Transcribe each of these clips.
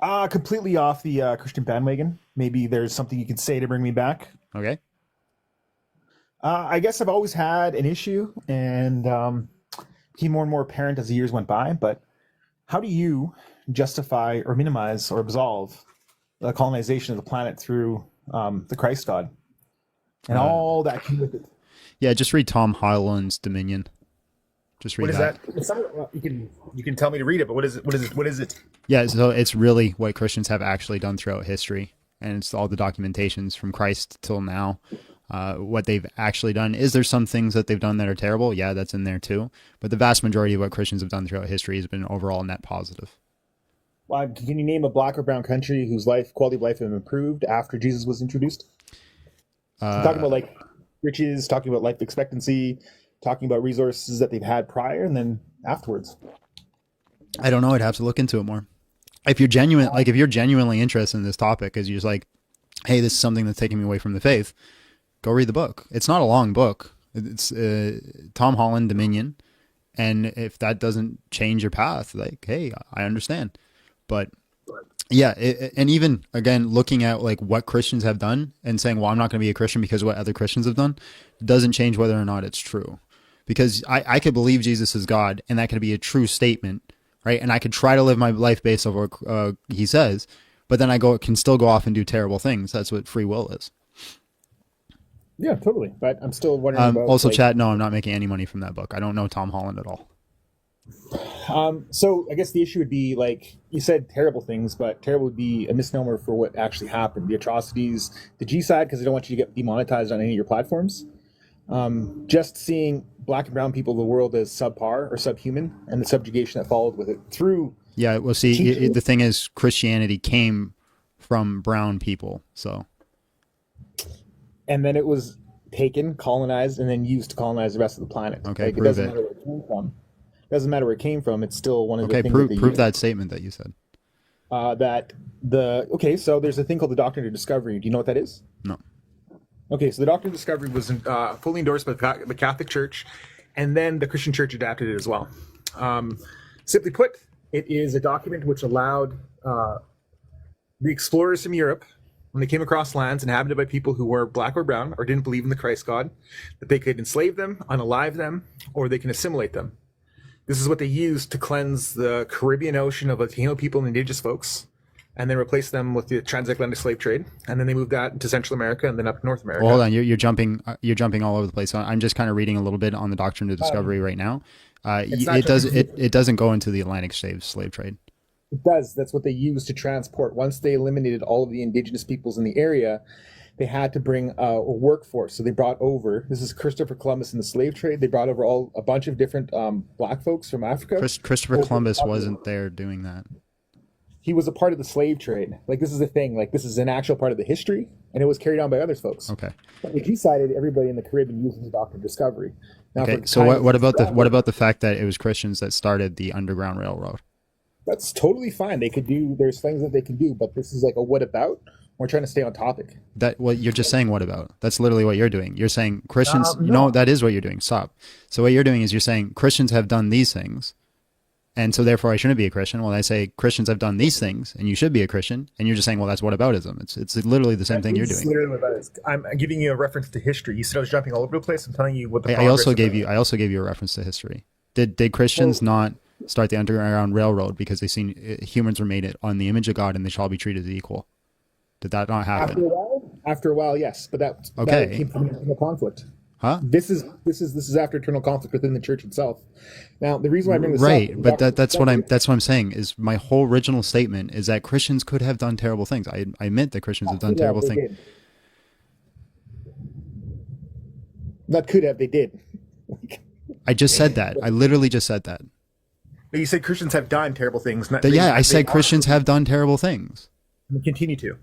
Completely off the Christian bandwagon. Maybe there's something you could say to bring me back. Okay. I guess I've always had an issue, and became more and more apparent as the years went by. But how do you justify or minimize or absolve the colonization of the planet through the Christ God and Uh, all that came with it? yeah, just read Tom Holland's Dominion. Just What read is that. that? You can tell me to read it, but what is it? What is it? What is it? Yeah, so it's really what Christians have actually done throughout history, and it's all the documentations from Christ till now. What they've actually done. Is there some things that they've done that are terrible? Yeah, that's in there too. But the vast majority of what Christians have done throughout history has been overall net positive. Can you name a black or brown country whose life quality of life have improved after Jesus was introduced? I'm talking Uh, about like riches, talking about life expectancy, talking about resources that they've had prior and then afterwards. I don't know. I'd have to look into it more. If you're genuine, like if you're genuinely interested in this topic, because you're just like, hey, this is something that's taking me away from the faith, go read the book. It's not a long book. It's Tom Holland Dominion, and if that doesn't change your path, like, hey, I understand. But yeah, and even again, looking at like what Christians have done and saying, well, I'm not going to be a Christian because of what other Christians have done, doesn't change whether or not it's true. Because I could believe Jesus is God, and that could be a true statement, right? And I could try to live my life based on what he says, but then can still go off and do terrible things. That's what free will is. Yeah, totally. But I'm still wondering about Also, like chat, no, I'm not making any money from that book. I don't know Tom Holland at all. so I guess the issue would be like you said terrible things, but terrible would be a misnomer for what actually happened. The atrocities, the G side, because they don't want you to get demonetized on any of your platforms. Just seeing black and brown people of the world as subpar or subhuman and the subjugation that followed with it through Yeah, well, see, teaching. the thing is, Christianity came from brown people. So, And then it was taken, colonized, and then used to colonize the rest of the planet. okay, Like it prove doesn't it. matter where it came from. It doesn't matter where it came from. It's still one of the Okay, things that they prove use. that statement that you said. So there's a thing called the Doctrine of Discovery. Do you know what that is? No. Okay, so the Doctrine of Discovery was fully endorsed by the Catholic Church, and then the Christian Church adapted it as well. Um, Simply put, it is a document which allowed the explorers from Europe, when they came across lands inhabited by people who were black or brown or didn't believe in the Christ God, that they could enslave them, unalive them, or they can assimilate them. This is what they used to cleanse the Caribbean Ocean of Latino people and indigenous folks, and then replace them with the transatlantic slave trade. And then they moved that into Central America and then up to North Well, hold America. on, you're jumping all over the place. So I'm just kind of reading a little bit on the Doctrine of Discovery right now. It's not It doesn't go into the Atlantic slave trade. It does. That's what they used to transport. Once they eliminated all of the indigenous peoples in the area, they had to bring a workforce. So they brought over. This is Christopher Columbus in the slave trade. They brought over a bunch of different black folks from Africa. Christopher Columbus wasn't there doing that. He was a part of the slave trade. Like this is the thing. Like this is an actual part of the history, and it was carried on by other folks. Okay. But he decided everybody in the Caribbean using the Doctrine of Discovery. Now, Okay. for So kind what of about travel, the fact that it was Christians that started the Underground Railroad? that's totally fine. They could do. There's things that they can do, but this is like a what about? We're trying to stay on topic. That what you're just saying. What about? That's literally what you're doing. You're saying Christians. You know No. that is what you're doing. Stop. So what you're doing is you're saying Christians have done these things, and so therefore I shouldn't be a Christian. Well, I say Christians have done these things, and you should be a Christian, and you're just saying, well, that's whataboutism. It's literally the same thing you're This is doing. literally what that is. I'm giving you a reference to history. You said I was jumping all over the place. I'm telling you what the I progress also of gave the- you a reference to history. Did Christians not start the Underground Railroad because they seen humans were made on the image of God and they shall be treated as equal? Did that not after a happen? while. After a while, yes, but that Okay. came from internal conflict. Huh? This is after internal conflict within the church itself. Now, the reason why I bring this Right, up, but that's what I'm saying is my whole original statement is that Christians could have done terrible things. I admit that Christians have done yeah, terrible they things. did. That could have, they did. I just said that. I literally just said that. But you said Christians have done terrible things. Not, Yeah, I they said Christians have done terrible things. continue to.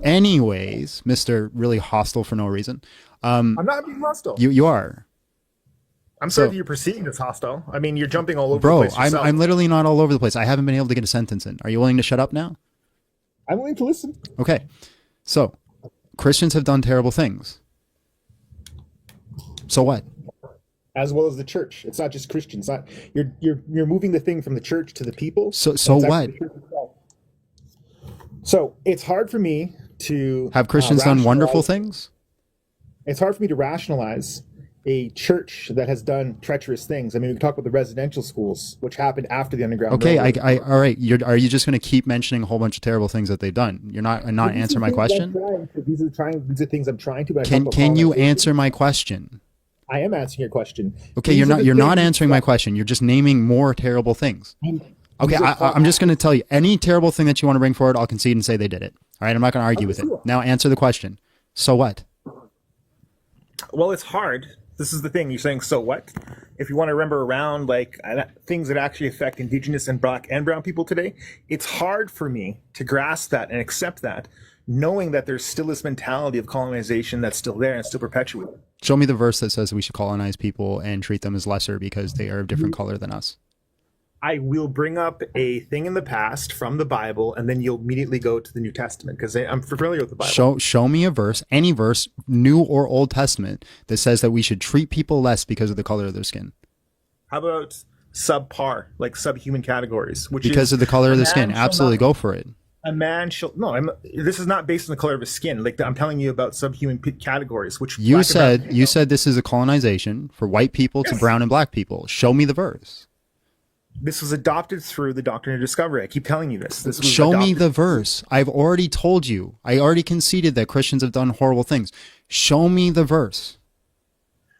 Anyways, Mr. Really Hostile for no reason. I'm not being hostile. You are. I'm sorry so- that you're perceiving as hostile. I mean, you're jumping all over the Bro, place yourself. I'm literally not all over the place. I haven't been able to get a sentence in. Are you willing to shut up now? I'm willing to listen. Okay. So, Christians have done terrible things. So what? as well as the church. It's not just Christians. Not you're moving the thing from the church to the people. So It's what? actually the church itself. So it's hard for me to Have Christians done wonderful rationalize- things? It's hard for me to rationalize a church that has done treacherous things. I mean, we can talk about the residential schools, which happened after the Underground Okay, Railroad. all right. Are you just going to keep mentioning a whole bunch of terrible things that they've done? You're not These answering are my things question. These are things I'm trying to. But I talk Can about you colonization. answer my question? I am answering your question. Okay, These are the you're not things answering my that- question. You're just naming more terrible things. Okay, These are I'm just going to tell you any terrible thing that you want to bring forward. I'll concede and say they did it. All right, I'm not going to argue with it. Cool. Now answer the question. So what? Well, it's hard. This is the thing. You're saying, so what? If you want to remember around like things that actually affect Indigenous and Black and Brown people today, it's hard for me to grasp that and accept that, knowing that there's still this mentality of colonization that's still there and still perpetuated. Show me the verse that says we should colonize people and treat them as lesser because they are of different color than us. I will bring up a thing in the past from the Bible, and then you'll immediately go to the New Testament because I'm familiar with the Bible. Show me a verse, any verse, New or Old Testament, that says that we should treat people less because of the color of their skin. How about subpar, like subhuman categories? Which Because is of the color of a the skin. man shall Absolutely, not- go for it. A man shall this is not based on the color of his skin. Like I'm telling you about subhuman categories. Which You Black and Brown said this is a colonization for white people to Yes. brown and black people. Show me the verse. This was adopted through the doctrine of discovery. I keep telling you this. This was Show me adopted- the verse. I've already told you. I already conceded that Christians have done horrible things. Show me the verse.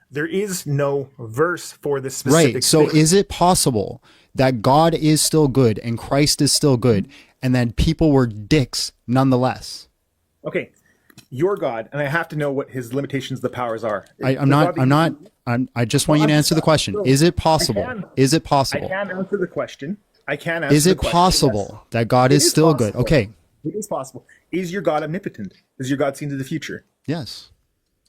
There is no verse for this specific Right. So thing. is it possible that God is still good and Christ is still good and then people were dicks nonetheless? Okay, your God, and I have to know what his limitations, the powers are. I just want you to answer the question. Is it possible? Is it I possible? can answer the question. I can answer Is the it question, possible that God yes. is It is still good? possible. Okay. It is possible. Is your God omnipotent? Does your God see into the future? Yes.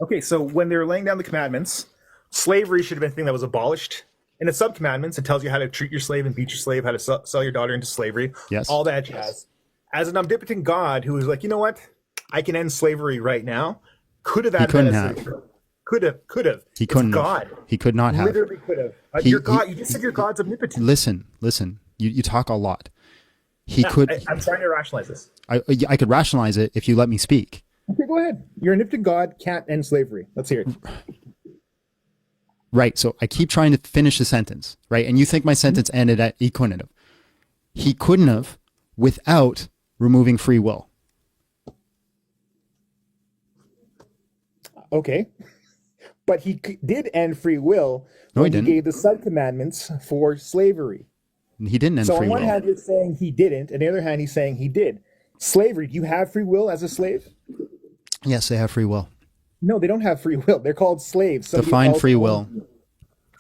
Okay, so when they were laying down the commandments, slavery should have been a thing that was abolished. In the sub-commandments, it tells you how to treat your slave and beat your slave, how to sell your daughter into slavery, Yes. all that jazz. As an omnipotent God who was like, you know what? I can end slavery right now. Could have added couldn't that as have. slavery. Could have. He It's couldn't have. God. He could not have. Literally could have. He- Your God, he- you just said your God's omnipotent. Listen. You talk a lot. He could. I'm trying to rationalize this. I could rationalize it if you let me speak. Okay, go ahead. Your omnipotent God can't end slavery. Let's hear it. Right. So I keep trying to finish the sentence, right? And you think my sentence ended at he couldn't have. He couldn't have without removing free will. Okay. But he did end free will No, he when didn't. gave the sub-commandments for slavery. He didn't end So free on one will. hand, you're saying he didn't, and on the other hand, he's saying he did. Slavery, do you have free will as a slave? Yes, they have free will. No, they don't have free will. They're called slaves. Somebody Define else free owns will. you.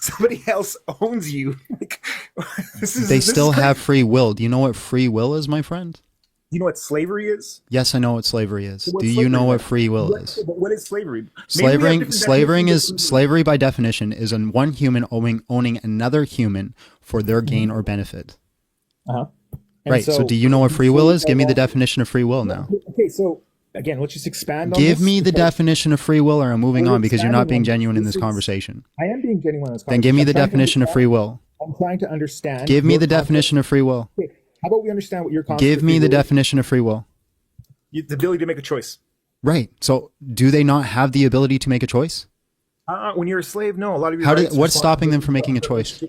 Somebody else owns you. Like, They still crazy. have free will. Do you know what free will is, my friend? You know what slavery is? Yes, I know what slavery is. What's Do you slavery know what then? free will is? But what is slavery? Maybe we have different definitions of Slavery by definition is one human owning another human for their gain or benefit. Uh-huh. And Right. So do you know what free will is? Give me the definition of free will now. Okay, so again, let's just expand on Give this. me the because definition of free will or I'm moving We're on because you're not being expanding on genuine in this. this conversation. I am being genuine on this. Then give me the conversation. I'm trying to definition of free will. I'm trying to understand. Give me your the concept. definition of free will. Okay, how about we understand what your concept Give of me free the will is? definition of free will. The ability to make a choice. Right. So do they not have the ability to make a choice? When you're a slave, no. A lot of your How rights, what's stopping them from making a choice?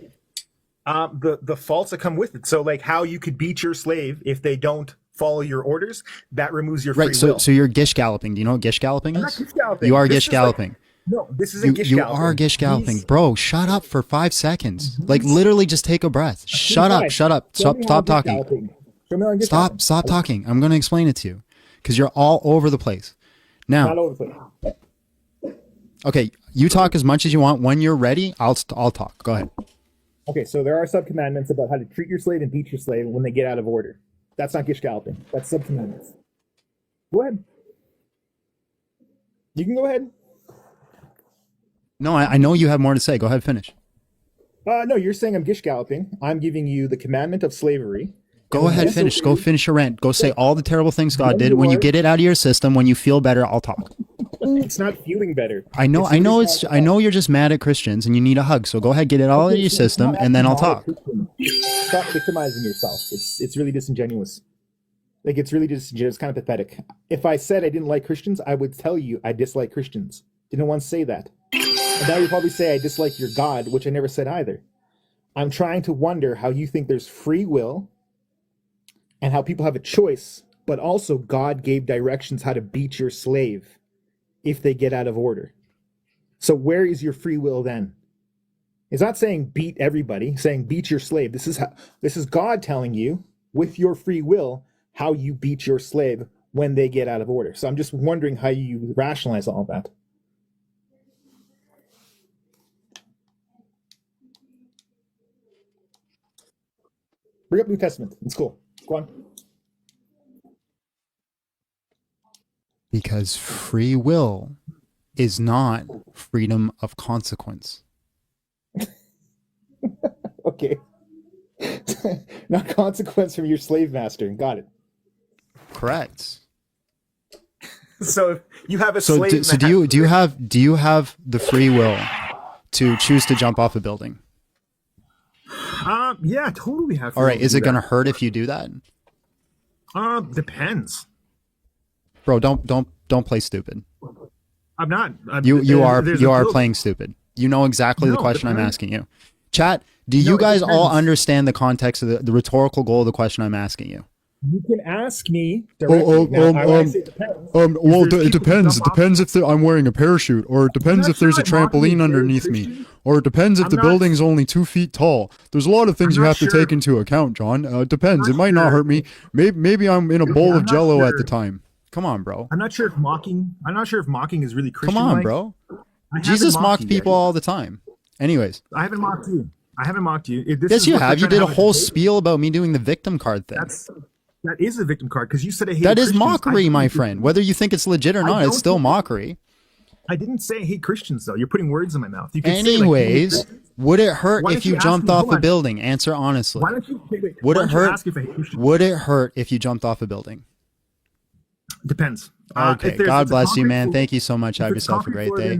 The faults that come with it. So like how you could beat your slave if they don't follow your orders, that removes your free Right. So will. so you're gish galloping. Do you know what gish galloping I'm not is? gish galloping. You are This gish is like- galloping. no, this isn't gish You galloping. are gish galloping. These- Bro, shut up for 5 seconds. Like literally just take a breath. Shut up. Fine. Shut up. Show me how Stop gish talking. galloping. Show me how gish galloping. Stop talking. I'm going to explain it to you because you're all over the place. Not Now, over the place. okay, you talk as much as you want. When you're ready, I'll talk. Go ahead. Okay, so there are sub-commandments about how to treat your slave and beat your slave when they get out of order. That's not gish galloping. That's sub-commandments. Go ahead. You can go ahead. No, I know you have more to say. Go ahead, finish. No, you're saying I'm gish galloping. I'm giving you the commandment of slavery. Go ahead, Also- finish. Go finish your rant. Go say all the terrible things God When did. you When you are- get it out of your system, when you feel better, I'll talk. It's not feeling better. I know I know you're just mad at Christians and you need a hug. So go ahead, get it all out of your system, and then I'll talk. Stop victimizing yourself. It's really disingenuous. Like, it's really disingenuous. It's kind of pathetic. If I said I didn't like Christians, I would tell you I dislike Christians. Didn't once say that. And now you probably say I dislike your God, which I never said either. I'm trying to wonder how you think there's free will and how people have a choice, but also God gave directions how to beat your slave if they get out of order. So where is your free will then? It's not saying beat everybody, saying beat your slave. This is God telling you with your free will how you beat your slave when they get out of order. So I'm just wondering how you rationalize all that. Bring up New Testament. It's cool. Go on. Because free will is not freedom of consequence. Okay. Not consequence from your slave master. Got it. Correct. So you have a slave. So do you have the free will to choose to jump off a building? Yeah, totally have. All right. Is it going to hurt if you do that? Depends. Bro, don't play stupid. I'm not. You are playing stupid. You know exactly the question I'm asking you. Chat, do you guys all understand the context of the rhetorical goal of the question I'm asking you? You can ask me directly. It depends. It depends if I'm wearing a parachute, or it depends if there's a trampoline underneath me, or it depends if the building's only 2 feet tall. There's a lot of things you have to take into account, John. It depends. It might not hurt me. Maybe I'm in a bowl of Jello at the time. Come on, bro. I'm not sure if mocking is really Christian. Come on, bro. Jesus mocked people all the time. Anyways, I haven't mocked you. Yes, you have. You did a whole spiel about me doing the victim card thing. That is a victim card because you said I hate That is Christians. mockery, my friend. Whether you think it's legit or not, it's still mockery. I didn't say I hate Christians, though. You're putting words in my mouth. You can Anyways, would it hurt if you jumped off a building? Answer honestly. Why don't you would it hurt? Ask if I hate Christians? Would it hurt if you jumped off a building? Depends. Okay. God bless you, man. Thank you so much. Have yourself a great day.